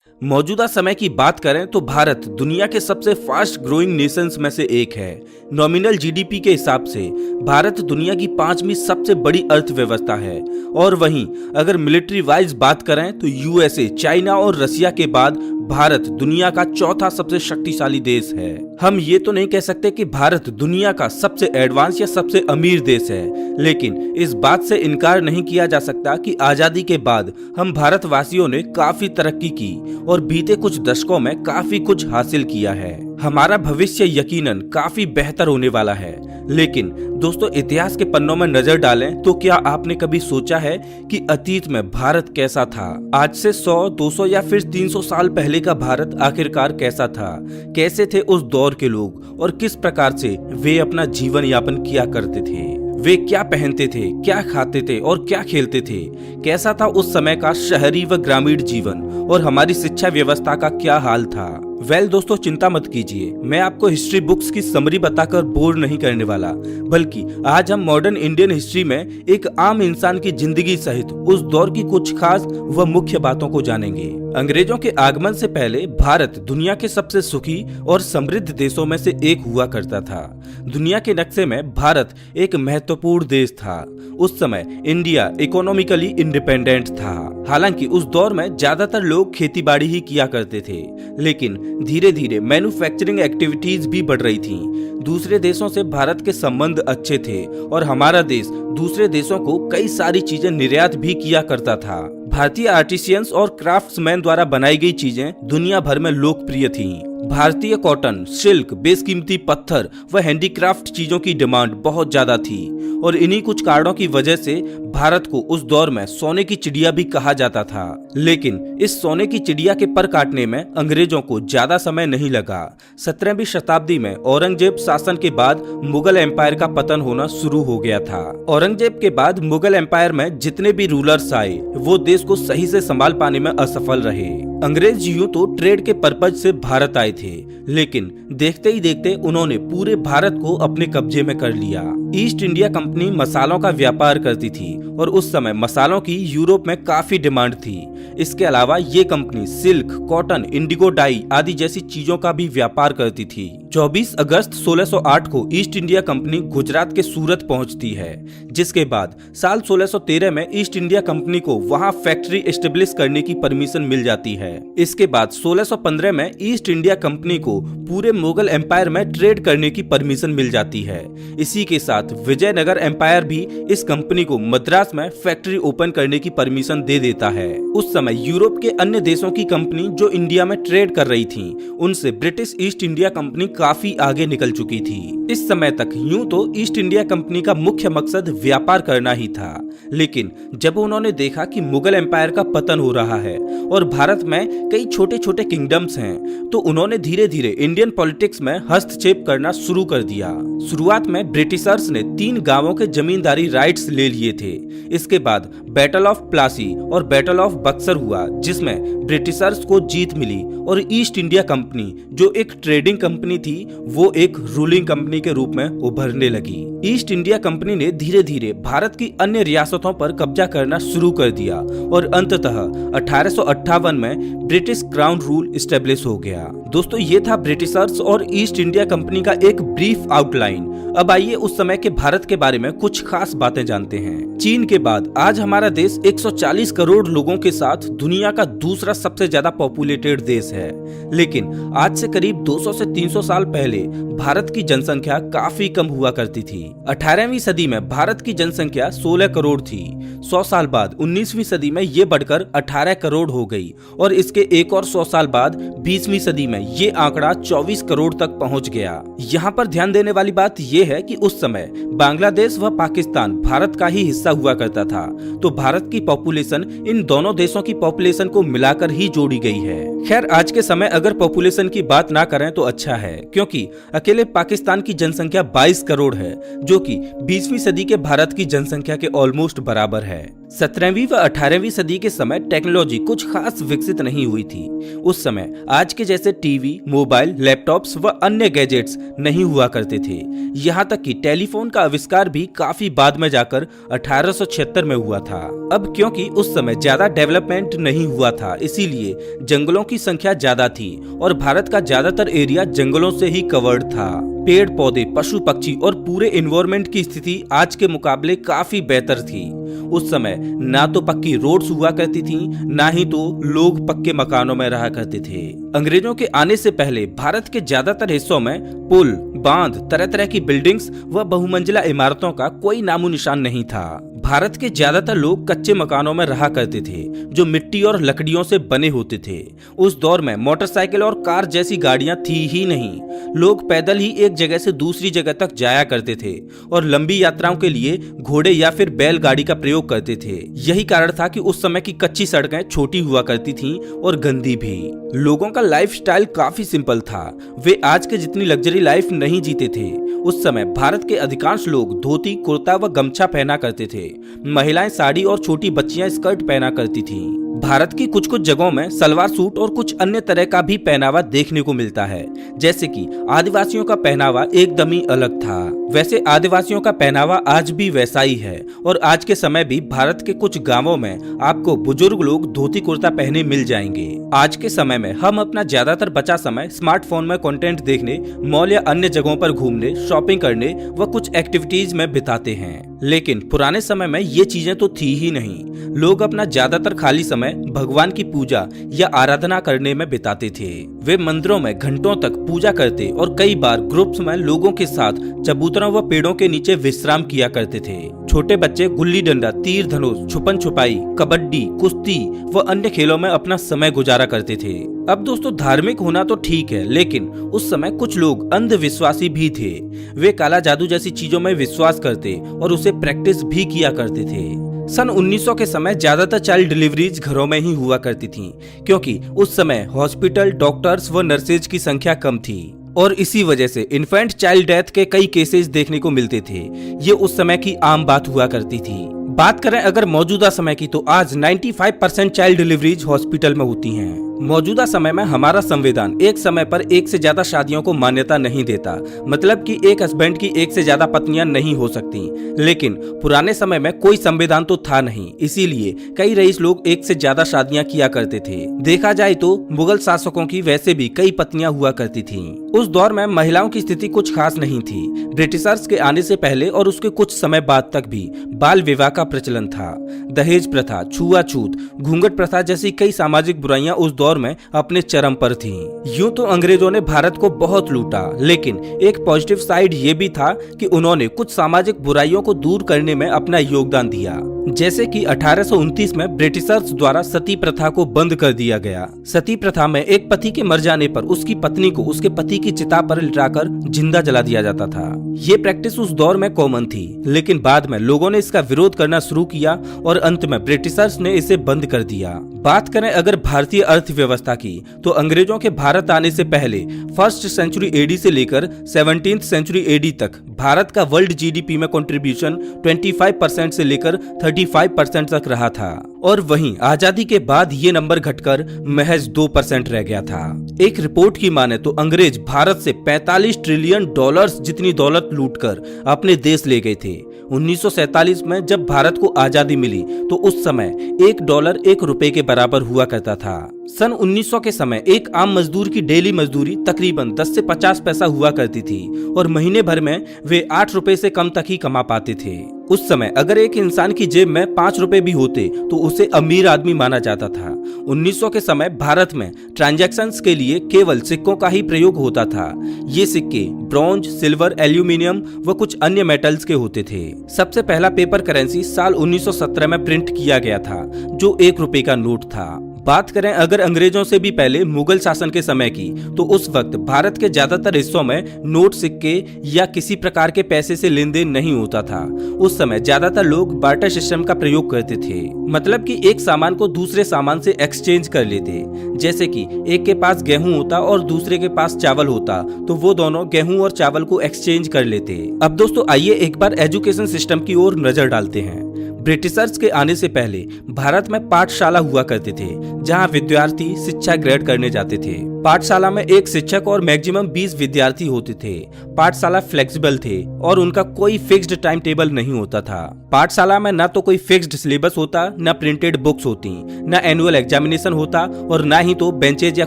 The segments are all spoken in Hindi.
मौजूदा समय की बात करें तो भारत दुनिया के सबसे फास्ट ग्रोइंग नेशंस में से एक है। नॉमिनल जीडीपी के हिसाब से भारत दुनिया की 5वीं सबसे बड़ी अर्थव्यवस्था है और वहीं अगर मिलिट्री वाइज बात करें तो यूएसए, चाइना और रसिया के बाद भारत दुनिया का चौथा सबसे शक्तिशाली देश है। हम ये तो नहीं कह सकते कि भारत दुनिया का सबसे एडवांस या सबसे अमीर देश है, लेकिन इस बात से इनकार नहीं किया जा सकता कि आजादी के बाद हम भारतवासियों ने काफी तरक्की की और बीते कुछ दशकों में काफी कुछ हासिल किया है। हमारा भविष्य यकीनन काफी बेहतर होने वाला है। लेकिन दोस्तों, इतिहास के पन्नों में नजर डालें तो क्या आपने कभी सोचा है कि अतीत में भारत कैसा था? आज से 100, 200 या फिर 300 साल पहले का भारत आखिरकार कैसा था? कैसे थे उस दौर के लोग और किस प्रकार से वे अपना जीवन यापन किया करते थे? वे क्या पहनते थे, क्या खाते थे और क्या खेलते थे? कैसा था उस समय का शहरी व ग्रामीण जीवन और हमारी शिक्षा व्यवस्था का क्या हाल था? दोस्तों, चिंता मत कीजिए, मैं आपको हिस्ट्री बुक्स की समरी बताकर बोर नहीं करने वाला, बल्कि आज हम मॉडर्न इंडियन हिस्ट्री में एक आम इंसान की जिंदगी सहित उस दौर की कुछ खास व मुख्य बातों को जानेंगे। अंग्रेजों के आगमन से पहले भारत दुनिया के सबसे सुखी और समृद्ध देशों में से एक हुआ करता था। दुनिया के नक्शे में भारत एक महत्वपूर्ण देश था। उस समय इंडिया इकोनॉमिकली इंडिपेंडेंट था। हालांकि उस दौर में ज्यादातर लोग खेतीबाड़ी ही किया करते थे, लेकिन धीरे धीरे मैन्युफैक्चरिंग एक्टिविटीज भी बढ़ रही थीं। दूसरे देशों से भारत के संबंध अच्छे थे और हमारा देश दूसरे देशों को कई सारी चीजें निर्यात भी किया करता था। भारतीय आर्टिसियंस और क्राफ्ट्समैन द्वारा बनाई गई चीजें दुनिया भर में लोकप्रिय थीं। भारतीय कॉटन, सिल्क, बेशकीमती पत्थर व हैंडीक्राफ्ट चीजों की डिमांड बहुत ज्यादा थी और इन्हीं कुछ कारणों की वजह से भारत को उस दौर में सोने की चिड़िया भी कहा जाता था। लेकिन इस सोने की चिड़िया के पर काटने में अंग्रेजों को ज्यादा समय नहीं लगा। 17वीं शताब्दी में औरंगजेब शासन के बाद मुगल एम्पायर का पतन होना शुरू हो गया था। औरंगजेब के बाद मुगल एम्पायर में जितने भी रूलर्स आए वो देश को सही से संभाल पाने में असफल रहे। अंग्रेज यूं तो ट्रेड के पर्पज से भारत आए थे, लेकिन देखते ही देखते उन्होंने पूरे भारत को अपने कब्जे में कर लिया। ईस्ट इंडिया कंपनी मसालों का व्यापार करती थी और उस समय मसालों की यूरोप में काफी डिमांड थी। इसके अलावा ये company silk, cotton, Indigo die आदि जैसी चीजों का भी व्यापार करती थी। 24 अगस्त 1608 को ईस्ट इंडिया कंपनी गुजरात के सूरत पहुंचती है, जिसके बाद साल 1613 में ईस्ट इंडिया कंपनी को वहां फैक्ट्री एस्टेब्लिश करने की परमिशन मिल जाती है। इसके बाद 1615 में ईस्ट इंडिया कंपनी को पूरे मुगल एम्पायर में ट्रेड करने की परमिशन मिल जाती है। इसी के साथ विजयनगर एम्पायर भी इस कंपनी को मद्रास में फैक्ट्री ओपन करने की परमिशन दे देता है। उस समय यूरोप के अन्य देशों की कंपनी जो इंडिया में ट्रेड कर रही थी, उनसे ब्रिटिश ईस्ट इंडिया कंपनी काफी आगे निकल चुकी थी। इस समय तक यूं तो ईस्ट इंडिया कंपनी का मुख्य मकसद व्यापार करना ही था, लेकिन जब उन्होंने देखा कि मुगल एम्पायर का पतन हो रहा है और भारत में कई छोटे छोटे किंगडम्स हैं, तो उन्होंने धीरे धीरे इंडियन पॉलिटिक्स में हस्तक्षेप करना शुरू कर दिया। शुरुआत में ब्रिटिशर्स ने 3 गांवों के जमींदारी राइट्स ले लिए थे। इसके बाद बैटल ऑफ प्लासी और बैटल ऑफ बक्सर हुआ, जिसमें ब्रिटिशर्स को जीत मिली और ईस्ट इंडिया कंपनी जो एक ट्रेडिंग कंपनी थी वो एक रूलिंग कंपनी के रूप में उभरने लगी। ईस्ट इंडिया कंपनी ने धीरे धीरे भारत की अन्य रियासतों पर कब्जा करना शुरू कर दिया और अंततः 1858 में ब्रिटिश क्राउन रूल एस्टेब्लिश हो गया। दोस्तों, ये था ब्रिटिशर्स और ईस्ट इंडिया कंपनी का एक ब्रीफ आउटलाइन। अब आइए उस समय के भारत के बारे में कुछ खास बातें जानते हैं। चीन के बाद आज हमारा देश 140 करोड़ लोगों के साथ दुनिया का दूसरा सबसे ज्यादा पॉपुलेटेड देश है, लेकिन आज से करीब 200 से 300 साल पहले भारत की जनसंख्या काफी कम हुआ करती थी। 18वीं सदी में भारत की जनसंख्या 16 करोड़ थी। 100 साल बाद 19वीं सदी में ये बढ़कर 18 करोड़ हो गई और इसके एक और 100 साल बाद 20वीं सदी में ये आंकड़ा 24 करोड़ तक पहुंच गया। यहाँ पर ध्यान देने वाली बात ये है कि उस समय बांग्लादेश व पाकिस्तान भारत का ही हिस्सा हुआ करता था, तो भारत की पॉपुलेशन इन दोनों देशों की पॉपुलेशन को मिलाकर ही जोड़ी गई है। खैर, आज के समय अगर पॉपुलेशन की बात ना करें तो अच्छा है, क्योंकि अकेले पाकिस्तान की जनसंख्या 22 करोड़ है, जो कि 20वीं सदी के भारत की जनसंख्या के ऑलमोस्ट बराबर है। 17वीं व 18वीं सदी के समय टेक्नोलॉजी कुछ खास विकसित नहीं हुई थी। उस समय आज के जैसे टीवी, मोबाइल, लैपटॉप्स व अन्य गैजेट्स नहीं हुआ करते थे। यहाँ तक कि टेलीफोन का आविष्कार भी काफी बाद में जाकर 1876 में हुआ था। अब क्योंकि उस समय ज्यादा डेवलपमेंट नहीं हुआ था, इसीलिए जंगलों की संख्या ज्यादा थी और भारत का ज्यादातर एरिया जंगलों से ही कवर्ड था। पेड़ पौधे, पशु पक्षी और पूरे एनवायरनमेंट की स्थिति आज के मुकाबले काफी बेहतर थी। उस समय ना तो पक्की रोड्स हुआ करती थी, ना ही तो लोग पक्के मकानों में रहा करते थे। अंग्रेजों के आने से पहले भारत के ज्यादातर हिस्सों में पुल, बांध, तरह तरह की बिल्डिंग्स व बहुमंजिला इमारतों का कोई नामो निशान नहीं था। भारत के ज्यादातर लोग कच्चे मकानों में रहा करते थे, जो मिट्टी और लकड़ियों से बने होते थे। उस दौर में मोटरसाइकिल और कार जैसी गाड़ियां थी ही नहीं। लोग पैदल ही एक जगह से दूसरी जगह तक जाया करते थे और लंबी यात्राओं के लिए घोड़े या फिर बैलगाड़ी का प्रयोग करते थे। यही कारण था कि उस समय की कच्ची सड़कें छोटी हुआ करती थीं और गंदी भी। लोगों का लाइफस्टाइल काफी सिंपल था। वे आज के जितनी लग्जरी लाइफ नहीं जीते थे। उस समय भारत के अधिकांश लोग धोती, कुर्ता व गमछा पहना करते थे। महिलाएं साड़ी और छोटी बच्चियां स्कर्ट पहना करती थीं। भारत की कुछ कुछ जगहों में सलवार सूट और कुछ अन्य तरह का भी पहनावा देखने को मिलता है, जैसे कि आदिवासियों का पहनावा एकदम ही अलग था। वैसे आदिवासियों का पहनावा आज भी वैसा ही है और आज के समय भी भारत के कुछ गांवों में आपको बुजुर्ग लोग धोती कुर्ता पहने मिल जाएंगे। आज के समय में हम अपना ज्यादातर बचा समय स्मार्टफोन में कंटेंट देखने, मॉल या अन्य जगहों पर घूमने, शॉपिंग करने व कुछ एक्टिविटीज में बिताते हैं। लेकिन पुराने समय में ये चीजें तो थी ही नहीं। लोग अपना ज्यादातर खाली समय भगवान की पूजा या आराधना करने में बिताते थे। वे मंदिरों में घंटों तक पूजा करते और कई बार ग्रुप्स में लोगों के साथ चबूतरों व पेड़ों के नीचे विश्राम किया करते थे। छोटे बच्चे गुल्ली डंडा, तीर धनुष, छुपन छुपाई, कबड्डी, कुश्ती व अन्य खेलों में अपना समय गुजारा करते थे। अब दोस्तों, धार्मिक होना तो ठीक है, लेकिन उस समय कुछ लोग अंधविश्वासी भी थे। वे काला जादू जैसी चीजों में विश्वास करते और उसे प्रैक्टिस भी किया करते थे। सन 1900 के समय ज्यादातर चाइल्ड डिलीवरीज घरों में ही हुआ करती थीं, क्योंकि उस समय हॉस्पिटल, डॉक्टर्स व नर्सेज की संख्या कम थी और इसी वजह से इन्फेंट चाइल्ड डेथ के कई केसेस देखने को मिलते थे। ये उस समय की आम बात हुआ करती थी। बात करें अगर मौजूदा समय की, तो आज 95% चाइल्ड डिलीवरीज हॉस्पिटल में होती हैं। मौजूदा समय में हमारा संविधान एक समय पर एक से ज्यादा शादियों को मान्यता नहीं देता, मतलब कि एक हस्बैंड की एक से ज्यादा पत्नियां नहीं हो सकती। लेकिन पुराने समय में कोई संविधान तो था नहीं, इसीलिए कई रईस लोग एक से ज्यादा शादियां किया करते थे। देखा जाए तो मुगल शासकों की वैसे भी कई पत्नियां हुआ करती थीं। उस दौर में महिलाओं की स्थिति कुछ खास नहीं थी। ब्रिटिशर्स के आने से पहले और उसके कुछ समय बाद तक भी बाल विवाह का प्रचलन था। दहेज प्रथा, छुआछूत, घूंघट प्रथा जैसी कई सामाजिक बुराइयां उस दौर में अपने चरम पर थीं। यूं तो अंग्रेजों ने भारत को बहुत लूटा, लेकिन एक पॉजिटिव साइड ये भी था कि उन्होंने कुछ सामाजिक बुराइयों को दूर करने में अपना योगदान दिया। जैसे कि 1829 में ब्रिटिशर्स द्वारा सती प्रथा को बंद कर दिया गया। सती प्रथा में एक पति के मर जाने पर उसकी पत्नी को उसके पति की चिता पर लिटाकर जिंदा जला दिया जाता था। ये प्रैक्टिस उस दौर में कॉमन थी, लेकिन बाद में लोगों ने इसका विरोध करना शुरू किया और अंत में ब्रिटिशर्स ने इसे बंद कर दिया। बात करें अगर भारतीय अर्थव्यवस्था की, तो अंग्रेजों के भारत आने से पहले 1st सेंचुरी एडी से लेकर 17th सेंचुरी एडी तक भारत का वर्ल्ड जीडीपी में कंट्रीब्यूशन 25% से लेकर 35% तक रहा था और वहीं आजादी के बाद ये नंबर घटकर महज 2% रह गया था। एक रिपोर्ट की माने तो अंग्रेज भारत से 45 ट्रिलियन डॉलर्स जितनी दौलत लूटकर अपने देश ले गए थे। 1947 में जब भारत को आजादी मिली तो उस समय $1 1 रुपए के बराबर हुआ करता था। सन 1900 के समय एक आम मजदूर की डेली मजदूरी तकरीबन 10 से 50 पैसा हुआ करती थी और महीने भर में वे 8 रुपए से कम तक ही कमा पाते थे। उस समय अगर एक इंसान की जेब में 5 रुपए भी होते तो उसे अमीर आदमी माना जाता था। 1900 के समय भारत में ट्रांजैक्शंस के लिए केवल सिक्कों का ही प्रयोग होता था। ये सिक्के ब्रॉन्ज, सिल्वर, एल्यूमिनियम व कुछ अन्य मेटल्स के होते थे। सबसे पहला पेपर करेंसी साल 1917 में प्रिंट किया गया था, जो 1 रुपए का नोट था। बात करें अगर अंग्रेजों से भी पहले मुगल शासन के समय की, तो उस वक्त भारत के ज्यादातर हिस्सों में नोट, सिक्के या किसी प्रकार के पैसे से लेन देन नहीं होता था। उस समय ज्यादातर लोग बार्टर सिस्टम का प्रयोग करते थे, मतलब कि एक सामान को दूसरे सामान से एक्सचेंज कर लेते। जैसे कि एक के पास गेहूं होता और दूसरे के पास चावल होता, तो वो दोनों गेहूं और चावल को एक्सचेंज कर लेते। अब दोस्तों आइए एक बार एजुकेशन सिस्टम की ओर नजर डालते हैं। ब्रिटिशर्स के आने से पहले भारत में पाठशाला हुआ करते थे, जहां विद्यार्थी शिक्षा ग्रहण करने जाते थे। पाठशाला में एक शिक्षक और मैक्सिमम 20 विद्यार्थी होते थे। पाठशाला फ्लेक्सिबल थे और उनका कोई फिक्स्ड टाइम टेबल नहीं होता था। पाठशाला में ना तो कोई फिक्स्ड सिलेबस होता, ना प्रिंटेड बुक्स होती, ना एनुअल एग्जामिनेशन होता और ना ही तो बेंचेज या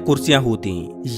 कुर्सियां होती।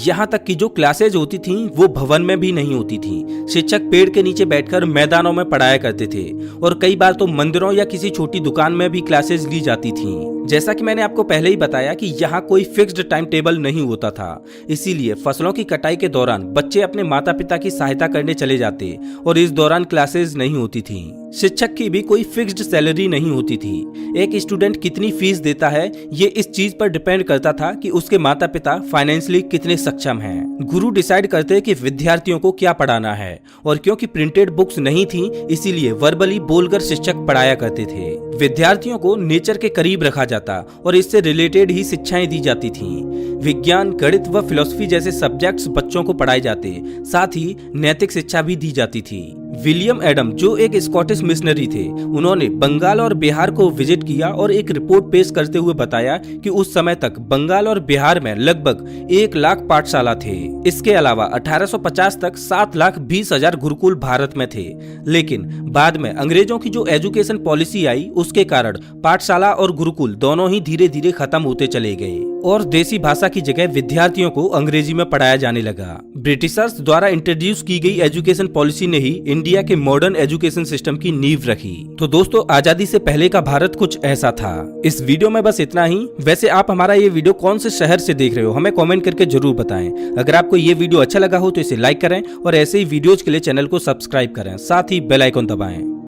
यहाँ तक कि जो क्लासेज होती थी वो भवन में भी नहीं होती थी। शिक्षक पेड़ के नीचे बैठकर मैदानों में पढ़ाया करते थे और कई बार तो मंदिरों या किसी छोटी दुकान में भी क्लासेज ली जाती थी। जैसा कि मैंने आपको पहले ही बताया कि यहाँ कोई फिक्स्ड टाइम टेबल नहीं होता था, इसीलिए फसलों की कटाई के दौरान बच्चे अपने माता पिता की सहायता करने चले जाते और इस दौरान क्लासेज नहीं होती थी। शिक्षक की भी कोई फिक्स्ड सैलरी नहीं होती थी। एक स्टूडेंट कितनी फीस देता है ये इस चीज पर डिपेंड करता था कि उसके माता पिता फाइनेंशियली कितने सक्षम हैं। गुरु डिसाइड करते कि विद्यार्थियों को क्या पढ़ाना है, और क्योंकि प्रिंटेड बुक्स नहीं थी इसीलिए वर्बली बोलकर शिक्षक पढ़ाया करते थे। विद्यार्थियों को नेचर के करीब रखा जाता और इससे रिलेटेड ही शिक्षाएं दी जाती थी। विज्ञान, गणित व फिलॉसफी जैसे सब्जेक्ट्स बच्चों को पढ़ाए जाते, साथ ही नैतिक शिक्षा भी दी जाती थी। विलियम एडम जो एक स्कॉटिश मिशनरी थे, उन्होंने बंगाल और बिहार को विजिट किया और एक रिपोर्ट पेश करते हुए बताया कि उस समय तक बंगाल और बिहार में लगभग 1 लाख पाठशाला थे। इसके अलावा 1850 तक 7,20,000 गुरुकुल भारत में थे। लेकिन बाद में अंग्रेजों की जो एजुकेशन पॉलिसी आई उसके कारण पाठशाला और गुरुकुल दोनों ही धीरे धीरे खत्म होते चले गए और देसी भाषा की जगह विद्यार्थियों को अंग्रेजी में पढ़ाया जाने लगा। ब्रिटिशर्स द्वारा इंट्रोड्यूस की गई एजुकेशन पॉलिसी ने ही इंडिया के मॉडर्न एजुकेशन सिस्टम की नींव रखी। तो दोस्तों आजादी से पहले का भारत कुछ ऐसा था। इस वीडियो में बस इतना ही। वैसे आप हमारा ये वीडियो कौन से शहर से देख रहे हो हमें कमेंट करके जरूर बताएं। अगर आपको ये वीडियो अच्छा लगा हो तो इसे लाइक करें और ऐसे ही वीडियोज के लिए चैनल को सब्सक्राइब करें, साथ ही बेल आइकन दबाएं।